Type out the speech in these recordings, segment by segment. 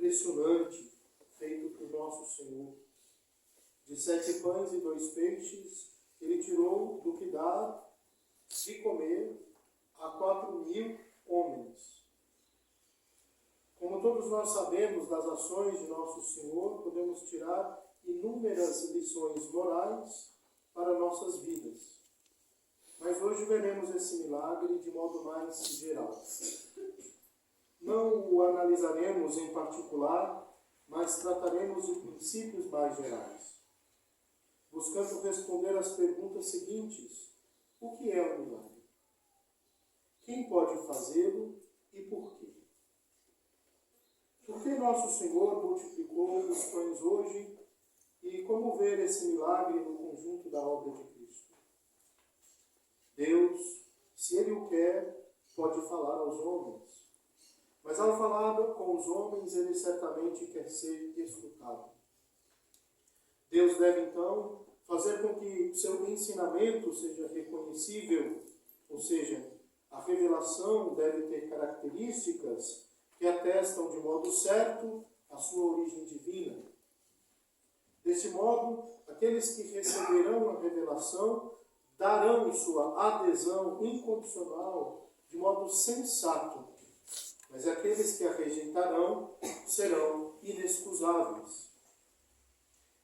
impressionante feito por nosso Senhor. De 7 pães e 2 peixes, ele tirou do que dá de comer a 4.000 homens. Como todos nós sabemos das ações de nosso Senhor, podemos tirar inúmeras lições morais para nossas vidas. Mas hoje veremos esse milagre de modo mais geral. Não o analisaremos em particular, mas trataremos de princípios mais gerais, buscando responder às perguntas seguintes: o que é um milagre? Quem pode fazê-lo e por quê? Por que nosso Senhor multiplicou os pães hoje e como ver esse milagre no conjunto da obra de Cristo? Deus, se Ele o quer, pode falar aos homens. Mas ao falar com os homens, Ele certamente quer ser escutado. Deus deve, então, fazer com que seu ensinamento seja reconhecível, ou seja, a revelação deve ter características que atestam de modo certo a sua origem divina. Desse modo, aqueles que receberão a revelação darão sua adesão incondicional de modo sensato, mas aqueles que a rejeitarão serão inexcusáveis.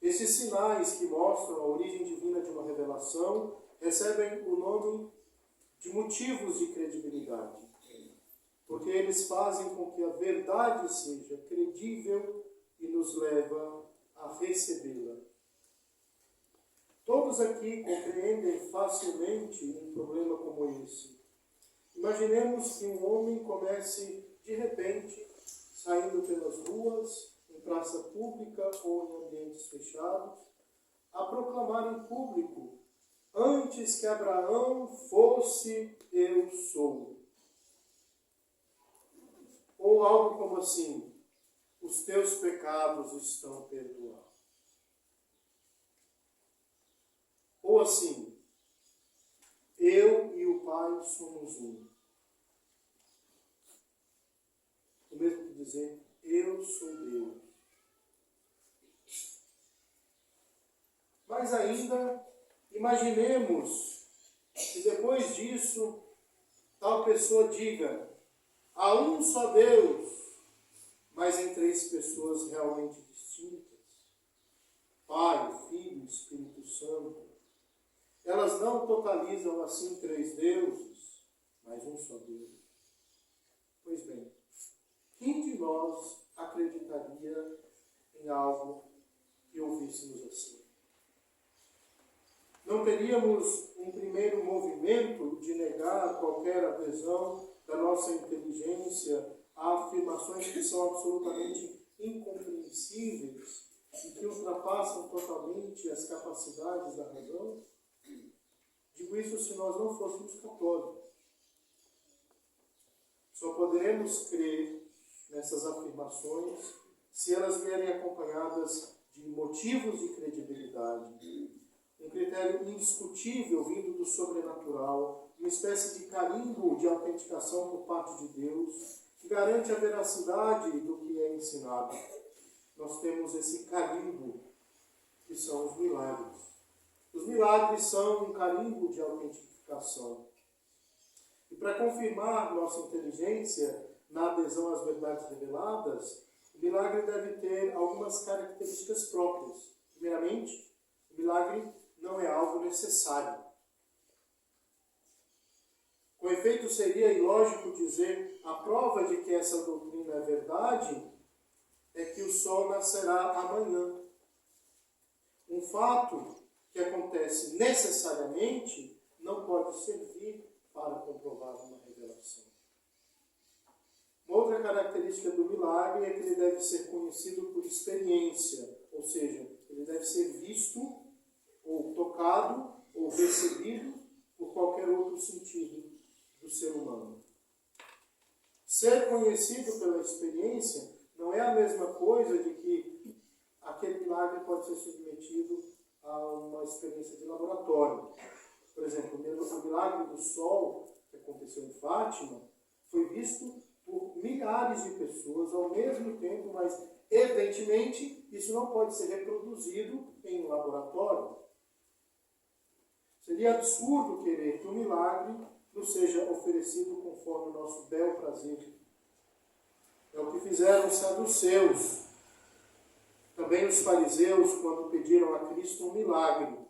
Esses sinais que mostram a origem divina de uma revelação recebem o nome de motivos de credibilidade, porque eles fazem com que a verdade seja credível e nos leva a recebê-la. Todos aqui compreendem facilmente um problema como esse. Imaginemos que um homem comece, de repente, saindo pelas ruas, em praça pública ou em ambientes fechados, a proclamar em público: antes que Abraão fosse, eu sou. Ou algo como assim: os teus pecados estão perdoados. Ou assim: eu e o Pai somos um. O mesmo que dizer: eu sou Deus. Mas ainda, imaginemos que depois disso, tal pessoa diga: há um só Deus, mas em 3 pessoas realmente distintas. Pai, Filho e Espírito Santo. Elas não totalizam assim 3 deuses, mas um só Deus. Pois bem, quem de nós acreditaria em algo que ouvíssemos assim? Não teríamos um primeiro movimento de negar qualquer adesão da nossa inteligência a afirmações que são absolutamente incompreensíveis e que ultrapassam totalmente as capacidades da razão? Digo isso se nós não fôssemos católicos. Só poderemos crer nessas afirmações se elas vierem acompanhadas de motivos de credibilidade, um critério indiscutível vindo do sobrenatural, uma espécie de carimbo de autenticação por parte de Deus, que garante a veracidade do que é ensinado. Nós temos esse carimbo, que são os milagres. Os milagres são um carimbo de autentificação. E para confirmar nossa inteligência na adesão às verdades reveladas, o milagre deve ter algumas características próprias. Primeiramente, o milagre não é algo necessário. Com efeito, seria ilógico dizer: a prova de que essa doutrina é verdade é que o sol nascerá amanhã. Um fato que acontece necessariamente não pode servir para comprovar uma revelação. Uma outra característica do milagre é que ele deve ser conhecido por experiência, ou seja, ele deve ser visto, ou tocado, ou recebido por qualquer outro sentido do ser humano. Ser conhecido pela experiência não é a mesma coisa de que aquele milagre pode ser submetido a uma experiência de laboratório. Por exemplo, o milagre do sol, que aconteceu em Fátima, foi visto por milhares de pessoas ao mesmo tempo, mas evidentemente isso não pode ser reproduzido em um laboratório. Seria absurdo querer que o milagre nos seja oferecido conforme o nosso bel prazer. É o que fizeram os saduceus, também os fariseus, quando pediram a Cristo um milagre.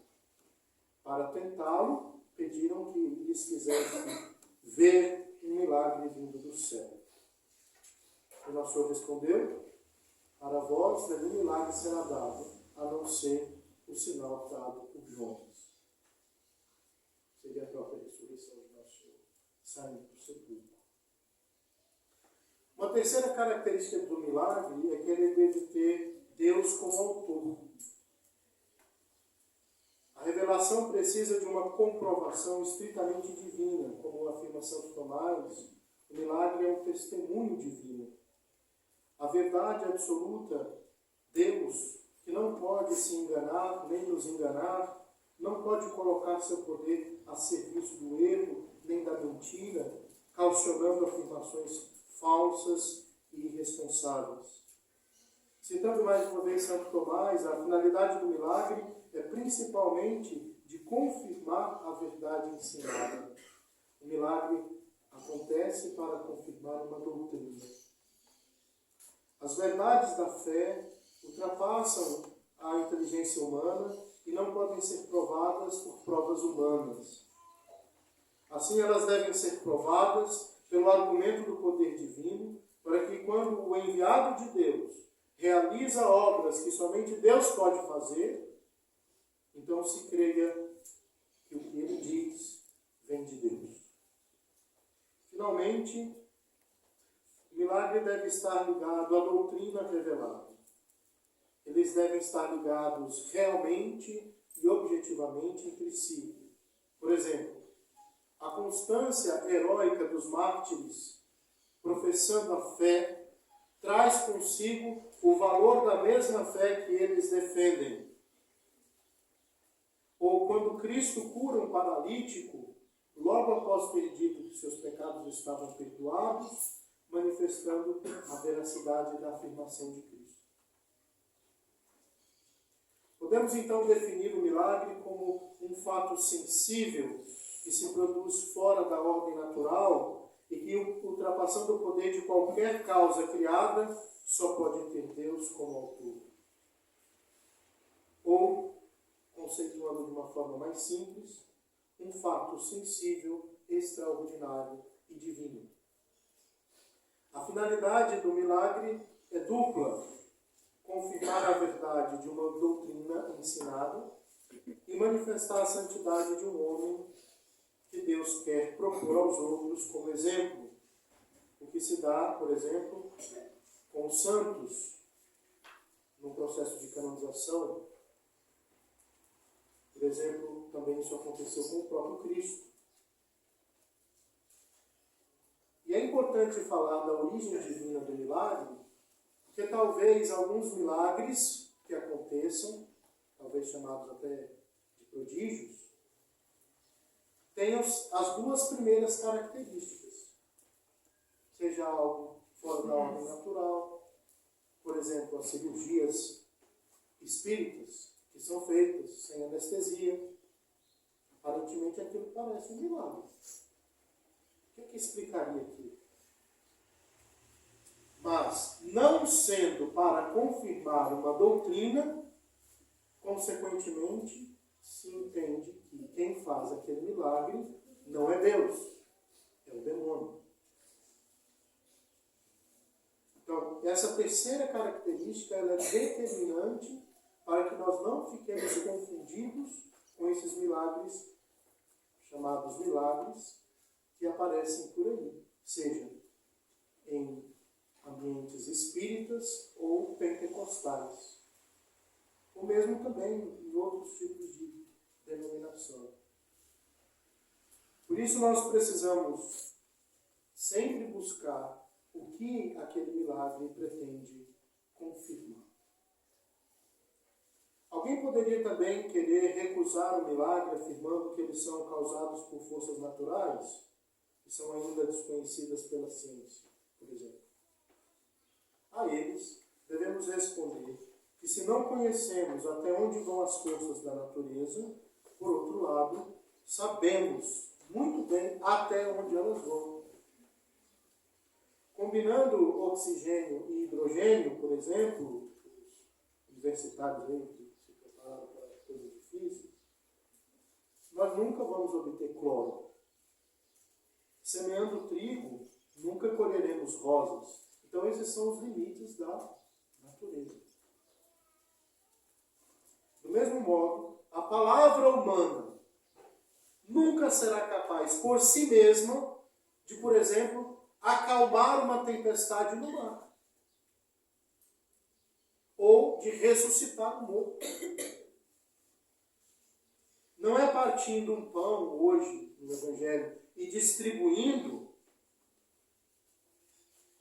Para tentá-lo, pediram que lhes fizesse ver um milagre vindo do céu. O nosso Senhor respondeu: para vós nenhum milagre será dado, a não ser o sinal dado por Jonas. Seria a própria ressurreição de nosso Senhor, saindo do sepulcro. Uma terceira característica do milagre é que ele deve ter Deus como autor. A revelação precisa de uma comprovação estritamente divina, como afirma Santo Tomás. O milagre é um testemunho divino. A verdade absoluta, Deus, que não pode se enganar, nem nos enganar, não pode colocar seu poder a serviço do erro, nem da mentira, caucionando afirmações falsas e irresponsáveis. Citando mais uma vez Santo Tomás, a finalidade do milagre é principalmente de confirmar a verdade ensinada. O milagre acontece para confirmar uma doutrina. As verdades da fé ultrapassam a inteligência humana e não podem ser provadas por provas humanas. Assim, elas devem ser provadas pelo argumento do poder divino, para que quando o enviado de Deus realiza obras que somente Deus pode fazer, então se creia que o que ele diz vem de Deus. Finalmente, o milagre deve estar ligado à doutrina revelada. Eles devem estar ligados realmente e objetivamente entre si. Por exemplo, a constância heróica dos mártires, professando a fé, traz consigo o valor da mesma fé que eles defendem. Ou quando Cristo cura um paralítico, logo após ter dito que seus pecados estavam perdoados, manifestando a veracidade da afirmação de Cristo. Podemos então definir o milagre como um fato sensível que se produz fora da ordem natural e que, ultrapassando o poder de qualquer causa criada, só pode ter Deus como autor. Ou, conceituando de uma forma mais simples, um fato sensível, extraordinário e divino. A finalidade do milagre é dupla: confirmar a verdade de uma doutrina ensinada e manifestar a santidade de um homem que Deus quer propor aos outros como exemplo. O que se dá, por exemplo, com os santos no processo de canonização. Por exemplo, também isso aconteceu com o próprio Cristo. E é importante falar da origem divina do milagre, porque talvez alguns milagres que aconteçam, talvez chamados até de prodígios, tenham as duas primeiras características. Seja algo fora da ordem natural, por exemplo, as cirurgias espíritas, que são feitas sem anestesia. Aparentemente aquilo parece um milagre. O que explicaria aquilo? Mas, não sendo para confirmar uma doutrina, consequentemente, se entende que quem faz aquele milagre não é Deus, é o demônio. Então, essa terceira característica ela é determinante para que nós não fiquemos confundidos com esses milagres, chamados milagres, que aparecem por aí, seja em ambientes espíritas ou pentecostais, ou mesmo também em outros tipos de denominação. Por isso nós precisamos sempre buscar o que aquele milagre pretende confirmar. Alguém poderia também querer recusar o milagre afirmando que eles são causados por forças naturais, que são ainda desconhecidas pela ciência, por exemplo. A eles, devemos responder que se não conhecemos até onde vão as forças da natureza, por outro lado, sabemos muito bem até onde elas vão. Combinando oxigênio e hidrogênio, por exemplo, os universitários aí que se prepararam para coisas difíceis, nós nunca vamos obter cloro. Semeando trigo, nunca colheremos rosas. Então, esses são os limites da natureza. Do mesmo modo, a palavra humana nunca será capaz, por si mesma, de, por exemplo, acalmar uma tempestade no mar. Ou de ressuscitar um morto. Não é partindo um pão hoje no Evangelho e distribuindo,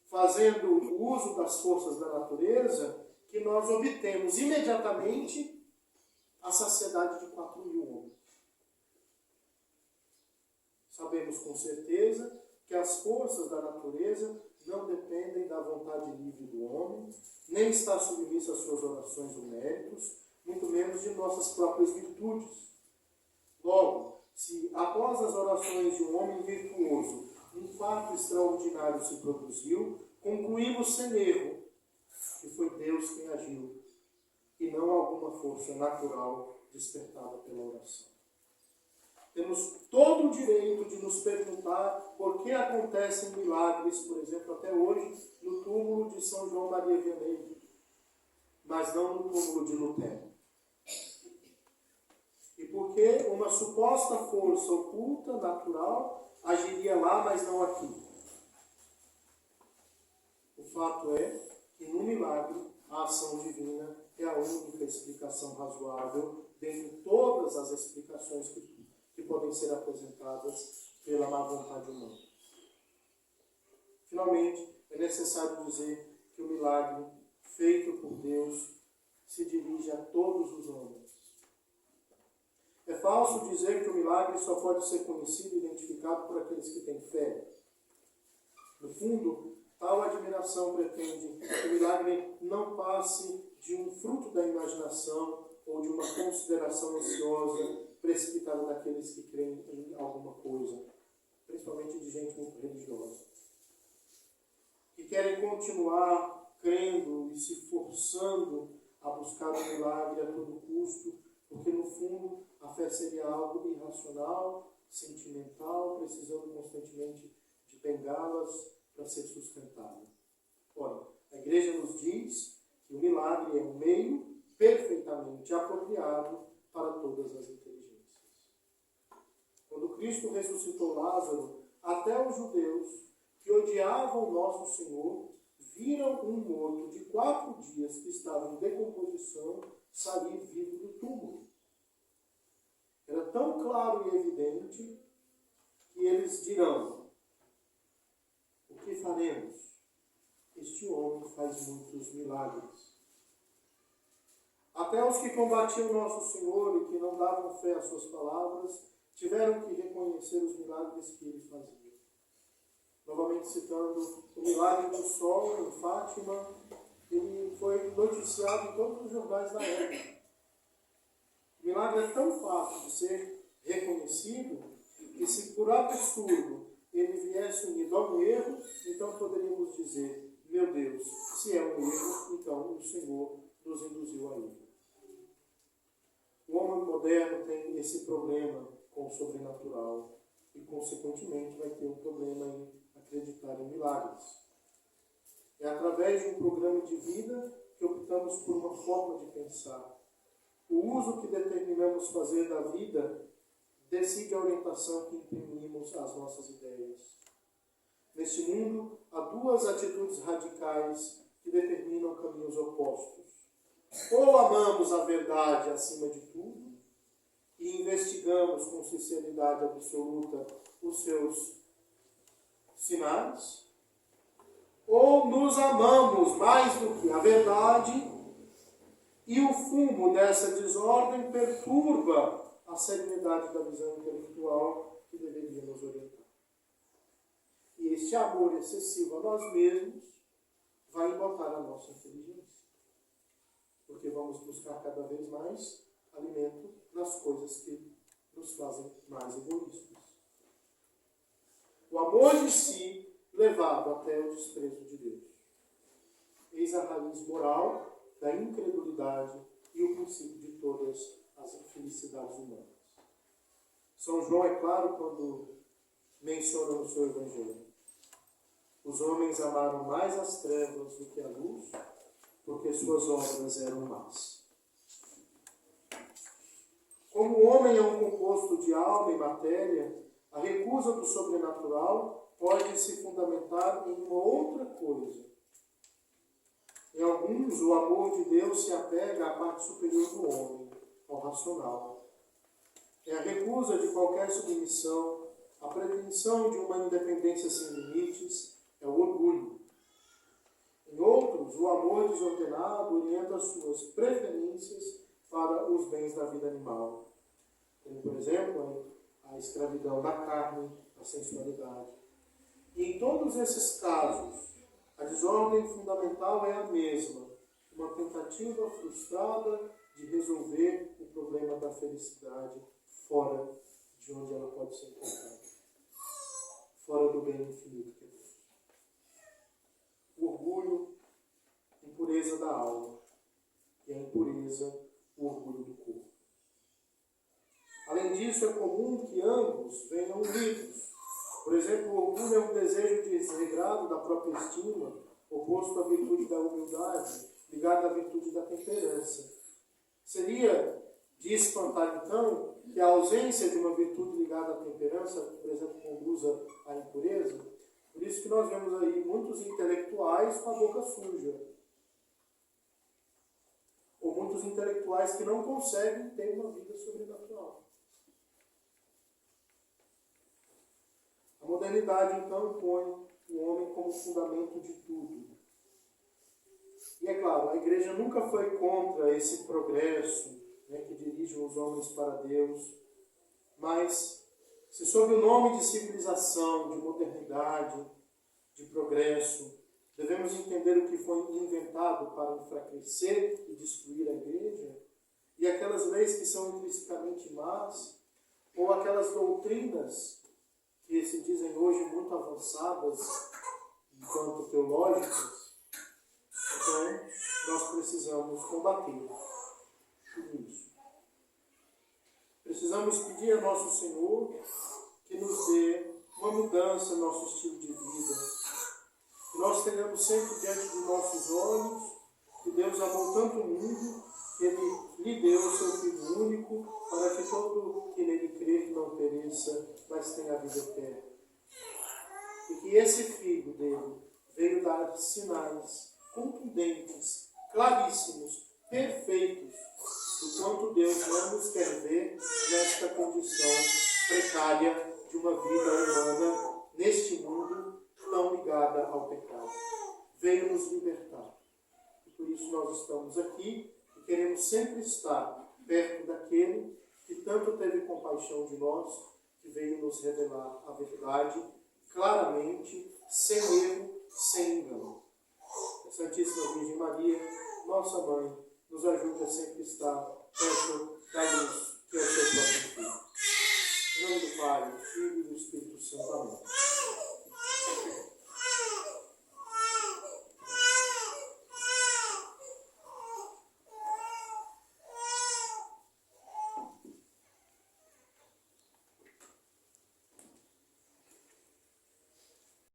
fazendo uso das forças da natureza, que nós obtemos imediatamente a saciedade de 4.000 homens. Sabemos com certeza que as forças da natureza não dependem da vontade livre do homem, nem está submissa às suas orações ou méritos, muito menos de nossas próprias virtudes. Logo, se após as orações de um homem virtuoso, um fato extraordinário se produziu, concluímos sem erro que foi Deus quem agiu, e não alguma força natural despertada pela oração. Temos todo o direito de nos perguntar por que acontecem milagres, por exemplo, até hoje, no túmulo de São João Maria Vianney, mas não no túmulo de Lutero. E por que uma suposta força oculta, natural, agiria lá, mas não aqui? O fato é que no milagre, a ação divina é a única explicação razoável dentre todas as explicações que podem ser apresentadas pela má vontade humana. Finalmente, é necessário dizer que o milagre feito por Deus se dirige a todos os homens. É falso dizer que o milagre só pode ser conhecido e identificado por aqueles que têm fé. No fundo, tal admiração pretende que o milagre não passe de um fruto da imaginação ou de uma consideração ansiosa precipitada daqueles que creem em alguma coisa, principalmente de gente muito religiosa, que querem continuar crendo e se forçando a buscar o milagre a todo custo, porque no fundo a fé seria algo irracional, sentimental, precisando constantemente de bengalas para ser sustentável. Ora, a Igreja nos diz que o milagre é um meio perfeitamente apropriado para todas as inteligências. Quando Cristo ressuscitou Lázaro, até os judeus que odiavam nosso Senhor viram um morto de 4 dias que estava em decomposição sair vivo do túmulo. Era tão claro e evidente que eles dirão: o que faremos? Este homem faz muitos milagres. Até os que combatiam nosso Senhor e que não davam fé às suas palavras, tiveram que reconhecer os milagres que ele fazia. Novamente citando o milagre do sol em Fátima, ele foi noticiado em todos os jornais da época. O milagre é tão fácil de ser reconhecido que, se por absurdo ele viesse unido a um erro, então poderíamos dizer: meu Deus, se é um erro, então o Senhor nos induziu a ele. O homem moderno tem esse problema com o sobrenatural e, consequentemente, vai ter um problema em acreditar em milagres. É através de um programa de vida que optamos por uma forma de pensar. O uso que determinamos fazer da vida decide a orientação que imprimimos às nossas ideias. Neste mundo, há 2 atitudes radicais que determinam caminhos opostos. Ou amamos a verdade acima de tudo e investigamos com sinceridade absoluta os seus sinais, ou nos amamos mais do que a verdade e o fumo dessa desordem perturba a serenidade da visão intelectual que deveria nos orientar. E este amor excessivo a nós mesmos vai embotar a nossa inteligência. Porque vamos buscar cada vez mais alimento nas coisas que nos fazem mais egoístas. O amor de si levado até o desprezo de Deus. Eis a raiz moral da incredulidade e o princípio de todas as infelicidades humanas. São João é claro quando menciona no seu Evangelho: os homens amaram mais as trevas do que a luz, porque suas obras eram más. Como o homem é um composto de alma e matéria, a recusa do sobrenatural pode se fundamentar em uma outra coisa. Em alguns, o amor de Deus se apega à parte superior do homem, ao racional. É a recusa de qualquer submissão, a pretensão de uma independência sem limites, é o orgulho. Em outros, o amor desordenado orienta as suas preferências para os bens da vida animal, como, por exemplo, a escravidão da carne, a sensualidade. E em todos esses casos, a desordem fundamental é a mesma, uma tentativa frustrada de resolver o problema da felicidade fora de onde ela pode ser encontrada, fora do bem infinito que é Deus. O orgulho, impureza da alma, e a impureza, o orgulho do corpo. Além disso, é comum que ambos venham unidos. Por exemplo, o orgulho é um desejo desregrado da própria estima, oposto à virtude da humildade, ligado à virtude da temperança. Seria de espantar, então, que a ausência de uma virtude ligada à temperança, por exemplo, conduza à impureza. Por isso que nós vemos aí muitos intelectuais com a boca suja. Ou muitos intelectuais que não conseguem ter uma vida sobrenatural. A modernidade, então, põe o homem como fundamento de tudo. E é claro, a igreja nunca foi contra esse progresso, né, que dirige os homens para Deus, mas se sob o nome de civilização, de modernidade, de progresso, devemos entender o que foi inventado para enfraquecer e destruir a igreja, e aquelas leis que são intrinsecamente más, ou aquelas doutrinas que se dizem hoje muito avançadas enquanto teológicas, então nós precisamos combater tudo isso. Precisamos pedir a nosso Senhor que nos dê uma mudança no nosso estilo de vida, que nós tenhamos sempre diante de nossos olhos que Deus amou tanto o mundo que Ele lhe deu o seu Filho único para que todo que nele crê não pereça, mas tenha a vida eterna. E que esse Filho dele veio dar sinais contundentes, claríssimos, perfeitos, do quanto Deus não nos quer ver nesta condição precária de uma vida humana neste mundo tão ligada ao pecado. Veio nos libertar. E por isso nós estamos aqui e queremos sempre estar perto daquele que tanto teve compaixão de nós, que veio nos revelar a verdade claramente, sem erro, sem engano. A Santíssima Virgem Maria, nossa Mãe, nos ajude a sempre estar perto da luz que é o seu próprio Filho. Em nome do Pai, do Filho e do Espírito Santo. Amém.